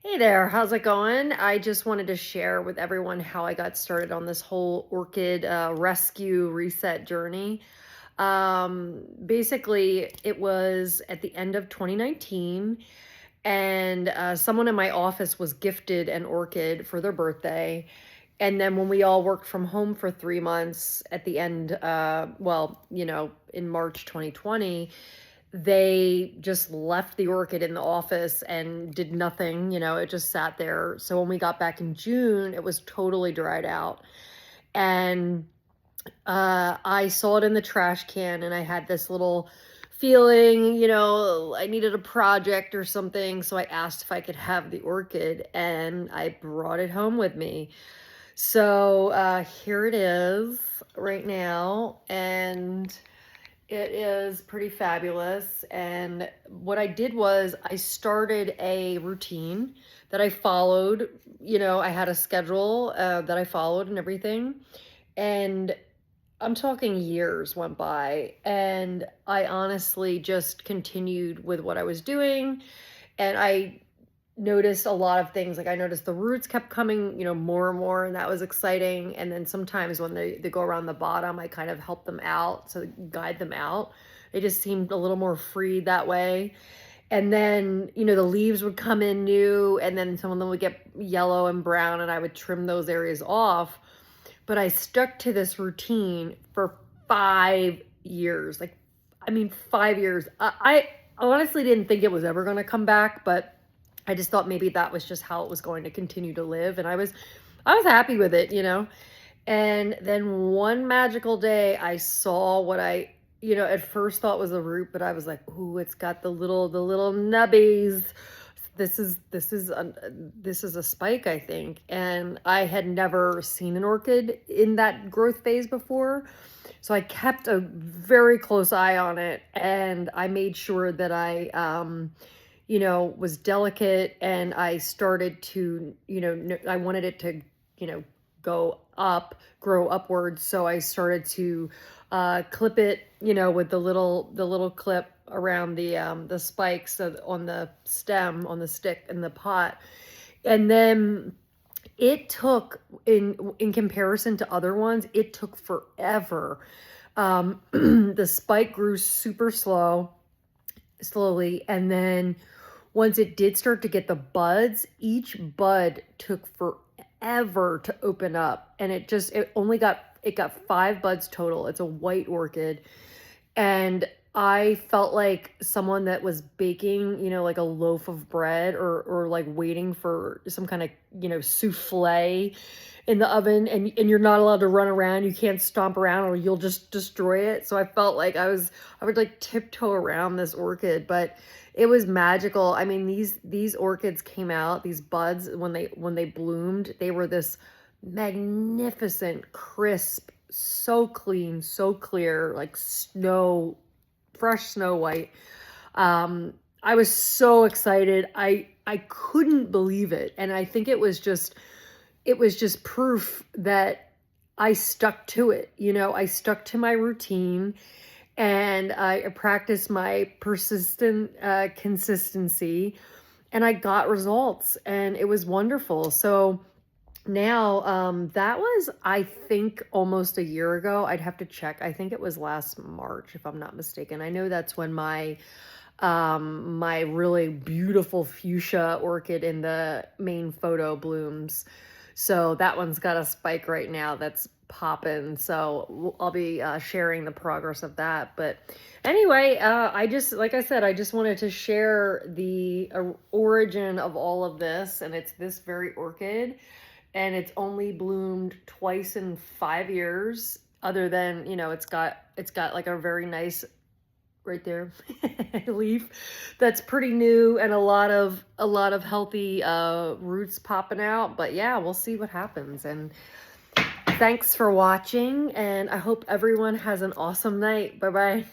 Hey there, how's it going? I just wanted to share with everyone how I got started on this whole orchid rescue reset journey. Basically, it was at the end of 2019, and someone in my office was gifted an orchid for their birthday. And then when we all worked from home for 3 months at the end, in March 2020, they just left the orchid in the office and did nothing. It just sat there. So when we got back in June, it was totally dried out. And I saw it in the trash can, and I had this little feeling, I needed a project or something. So I asked if I could have the orchid, and I brought it home with me. So here it is right now. And it is pretty fabulous. And what I did was I started a routine that I followed. I had a schedule that I followed and everything. And I'm talking years went by, and I honestly just continued with what I was doing. And I noticed a lot of things. Like, I noticed the roots kept coming, more and more, and that was exciting. And then sometimes when they go around the bottom, I kind of help them out, so guide them out. They just seemed a little more free that way. And then, the leaves would come in new, and then some of them would get yellow and brown, and I would trim those areas off. But I stuck to this routine for 5 years. 5 years. I honestly didn't think it was ever going to come back, but I just thought maybe that was just how it was going to continue to live. And I was happy with it. And then one magical day I saw what I, at first thought was a root, but I was like, ooh, it's got the little nubbies. This is a spike, I think. And I had never seen an orchid in that growth phase before. So I kept a very close eye on it, and I made sure that I was delicate, and I started to, I wanted it to, grow upwards. So I started to clip it, with the little clip around the spikes on the stem, on the stick in the pot. And then it took, in comparison to other ones, it took forever. The spike grew super slowly, and then once it did start to get the buds, each bud took forever to open up. And it got 5 buds total. It's a white orchid. And I felt like someone that was baking, like a loaf of bread, or like waiting for some kind of, souffle in the oven, and you're not allowed to run around. You can't stomp around or you'll just destroy it. So I felt like I would like tiptoe around this orchid, but it was magical. I mean, these orchids came out, these buds, when they bloomed, they were this magnificent, crisp, so clean, so clear, like snow, fresh snow white. I was so excited. I couldn't believe it. And I think it was just proof that I stuck to it. I stuck to my routine, and I practiced my persistent consistency, and I got results, and it was wonderful. So now, that was, I think, almost a year ago. I'd have to check. I think it was last March, if I'm not mistaken. I know that's when my really beautiful fuchsia orchid in the main photo blooms. So that one's got a spike right now that's popping. So I'll be sharing the progress of that. But anyway, like I said, I just wanted to share the origin of all of this. And it's this very orchid. And it's only bloomed twice in 5 years, other than, it's got like a very nice, right there, leaf that's pretty new, and a lot of healthy roots popping out. But yeah, we'll see what happens. And thanks for watching, and I hope everyone has an awesome night. Bye bye.